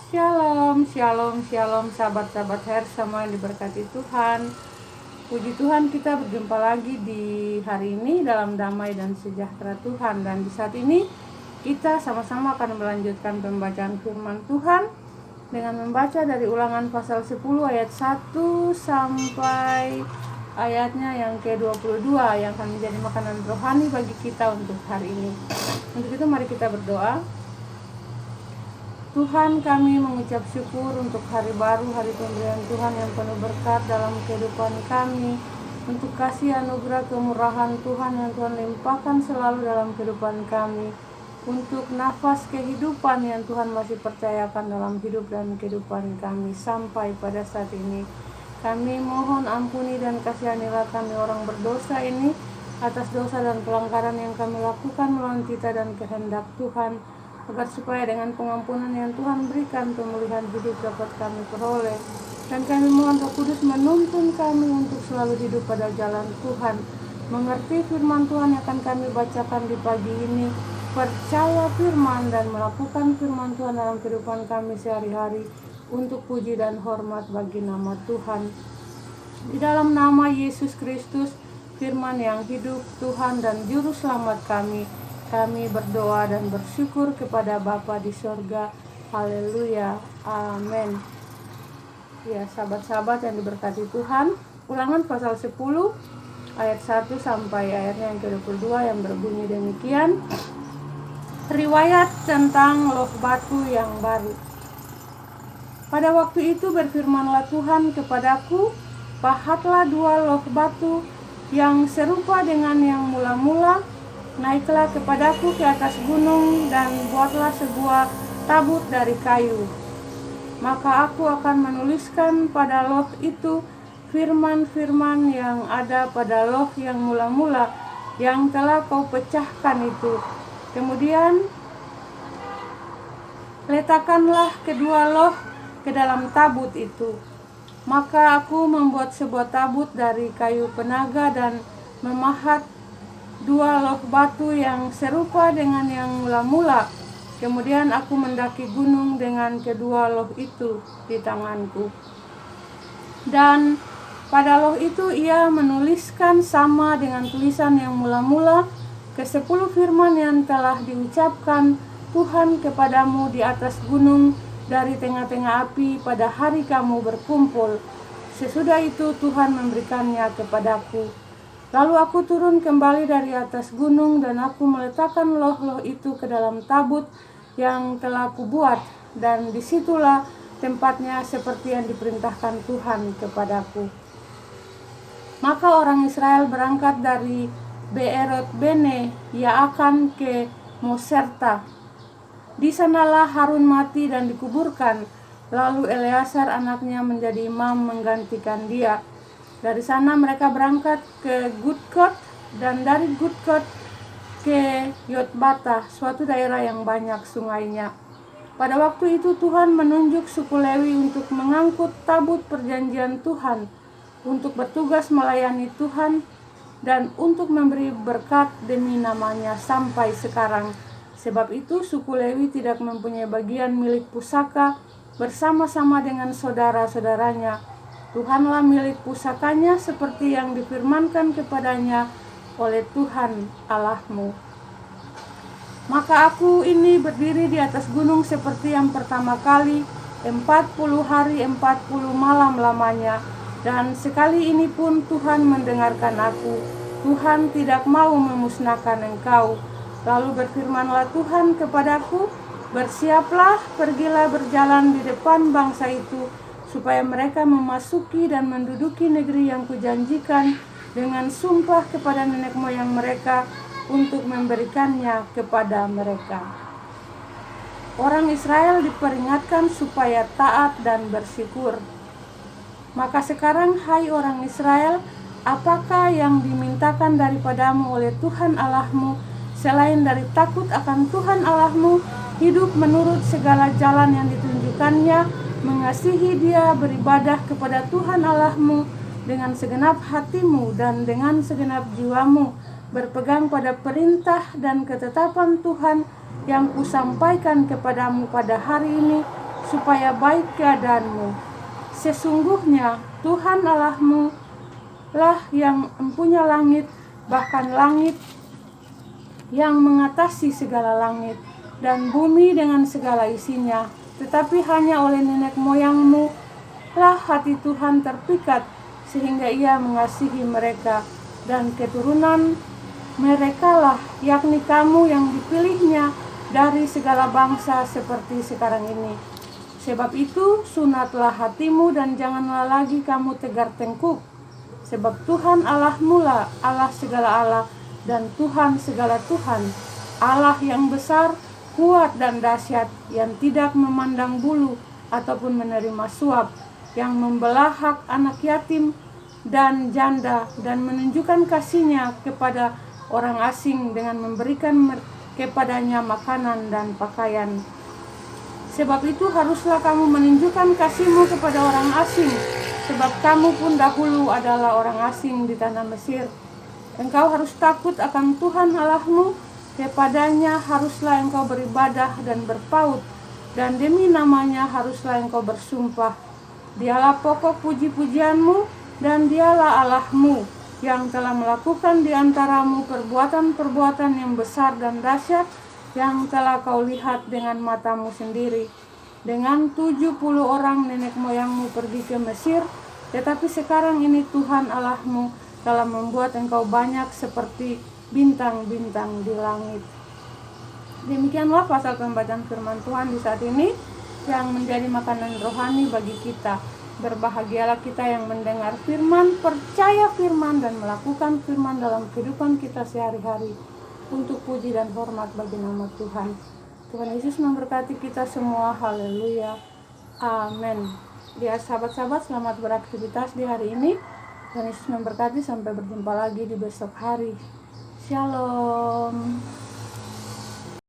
Shalom, shalom, shalom sahabat-sahabat Her semua yang diberkati Tuhan. Puji Tuhan, kita berjumpa lagi di hari ini dalam damai dan sejahtera Tuhan. Dan di saat ini kita sama-sama akan melanjutkan pembacaan firman Tuhan dengan membaca dari Ulangan pasal 10 ayat 1 sampai ayatnya yang ke-22 yang akan menjadi makanan rohani bagi kita untuk hari ini. Untuk itu mari kita berdoa. Tuhan, kami mengucap syukur untuk hari baru, hari pemberian Tuhan yang penuh berkat dalam kehidupan kami, untuk kasih anugerah kemurahan Tuhan yang Tuhan limpahkan selalu dalam kehidupan kami, untuk nafas kehidupan yang Tuhan masih percayakan dalam hidup dan kehidupan kami sampai pada saat ini. Kami mohon ampuni dan kasihanilah kami orang berdosa ini atas dosa dan pelanggaran yang kami lakukan melawan titah dan kehendak Tuhan, agar supaya dengan pengampunan yang Tuhan berikan, pemulihan hidup dapat kami peroleh. Dan kami mohon Roh Kudus menuntun kami untuk selalu hidup pada jalan Tuhan, mengerti firman Tuhan yang akan kami bacakan di pagi ini, percaya firman dan melakukan firman Tuhan dalam kehidupan kami sehari-hari, untuk puji dan hormat bagi nama Tuhan. Di dalam nama Yesus Kristus, firman yang hidup, Tuhan dan Juru Selamat kami berdoa dan bersyukur kepada Bapa di sorga. Haleluya, amin. Ya, sahabat-sahabat yang diberkati Tuhan, Ulangan pasal 10 ayat 1 sampai ayatnya yang ke-22 yang berbunyi demikian. Riwayat tentang loh batu yang baru. Pada waktu itu berfirmanlah Tuhan kepadaku, pahatlah 2 loh batu yang serupa dengan yang mula-mula. Naiklah kepadaku ke atas gunung dan buatlah sebuah tabut dari kayu. Maka aku akan menuliskan pada loh itu firman-firman yang ada pada loh yang mula-mula yang telah kau pecahkan itu. Kemudian letakkanlah kedua loh ke dalam tabut itu. Maka aku membuat sebuah tabut dari kayu penaga dan memahat 2 loh batu yang serupa dengan yang mula-mula. Kemudian aku mendaki gunung dengan kedua loh itu di tanganku. Dan pada loh itu ia menuliskan sama dengan tulisan yang mula-mula ke-10 firman yang telah diucapkan Tuhan kepadamu di atas gunung dari tengah-tengah api pada hari kamu berkumpul. Sesudah itu Tuhan memberikannya kepadaku. Lalu aku turun kembali dari atas gunung dan aku meletakkan loh-loh itu ke dalam tabut yang telah kubuat, dan disitulah tempatnya seperti yang diperintahkan Tuhan kepadaku. Maka orang Israel berangkat dari Beerot Bene Yaakan ke Moserta. Di sanalah Harun mati dan dikuburkan, lalu Eleazar anaknya menjadi imam menggantikan dia. Dari sana mereka berangkat ke Gudkot, dan dari Gudkot ke Yotbata, suatu daerah yang banyak sungainya. Pada waktu itu Tuhan menunjuk suku Lewi untuk mengangkut tabut perjanjian Tuhan, untuk bertugas melayani Tuhan, dan untuk memberi berkat demi namanya sampai sekarang. Sebab itu suku Lewi tidak mempunyai bagian milik pusaka bersama-sama dengan saudara-saudaranya. Tuhanlah milik pusakanya seperti yang difirmankan kepadanya oleh Tuhan Allahmu. Maka aku ini berdiri di atas gunung seperti yang pertama kali, 40 hari 40 malam lamanya. Dan sekali ini pun Tuhan mendengarkan aku. Tuhan tidak mau memusnahkan engkau. Lalu berfirmanlah Tuhan kepadaku, bersiaplah, pergilah berjalan di depan bangsa itu, supaya mereka memasuki dan menduduki negeri yang kujanjikan dengan sumpah kepada nenek moyang mereka untuk memberikannya kepada mereka. Orang Israel diperingatkan supaya taat dan bersyukur. Maka sekarang, hai orang Israel, apakah yang dimintakan daripadamu oleh Tuhan Allahmu selain dari takut akan Tuhan Allahmu, hidup menurut segala jalan yang ditunjukkannya, mengasihi Dia, beribadah kepada Tuhan Allahmu dengan segenap hatimu dan dengan segenap jiwamu, berpegang pada perintah dan ketetapan Tuhan yang kusampaikan kepadamu pada hari ini, supaya baik keadaanmu. Sesungguhnya Tuhan Allahmu lah yang mempunyai langit, bahkan langit yang mengatasi segala langit, dan bumi dengan segala isinya. Tetapi hanya oleh nenek moyangmu lah hati Tuhan terpikat, sehingga ia mengasihi mereka, dan keturunan mereka lah, yakni kamu yang dipilihnya dari segala bangsa seperti sekarang ini. Sebab itu sunatlah hatimu dan janganlah lagi kamu tegar tengkuk. Sebab Tuhan Allahmu lah Allah segala Allah dan Tuhan segala Tuhan, Allah yang besar, kuat dan dahsyat, yang tidak memandang bulu ataupun menerima suap, yang membelah hak anak yatim dan janda, dan menunjukkan kasih-Nya kepada orang asing dengan memberikan kepadanya makanan dan pakaian. Sebab itu haruslah kamu menunjukkan kasih-Mu kepada orang asing, sebab kamu pun dahulu adalah orang asing di tanah Mesir. Engkau harus takut akan Tuhan Allahmu, kepadanya haruslah engkau beribadah dan berpaut, dan demi namanya haruslah engkau bersumpah. Dialah pokok puji-pujianmu, dan dialah Allahmu yang telah melakukan di antaramu perbuatan-perbuatan yang besar dan dahsyat, yang telah kau lihat dengan matamu sendiri. Dengan 70 orang nenek moyangmu pergi ke Mesir, tetapi sekarang ini Tuhan Allahmu telah membuat engkau banyak seperti bintang-bintang di langit. Demikianlah pasal pembacaan firman Tuhan di saat ini yang menjadi makanan rohani bagi kita. Berbahagialah kita yang mendengar firman, percaya firman, dan melakukan firman dalam kehidupan kita sehari-hari, untuk puji dan hormat bagi nama Tuhan. Tuhan Yesus memberkati kita semua. Haleluya. Amin. Ya sahabat-sahabat, selamat beraktivitas di hari ini. Tuhan Yesus memberkati, sampai berjumpa lagi di besok hari. Shalom.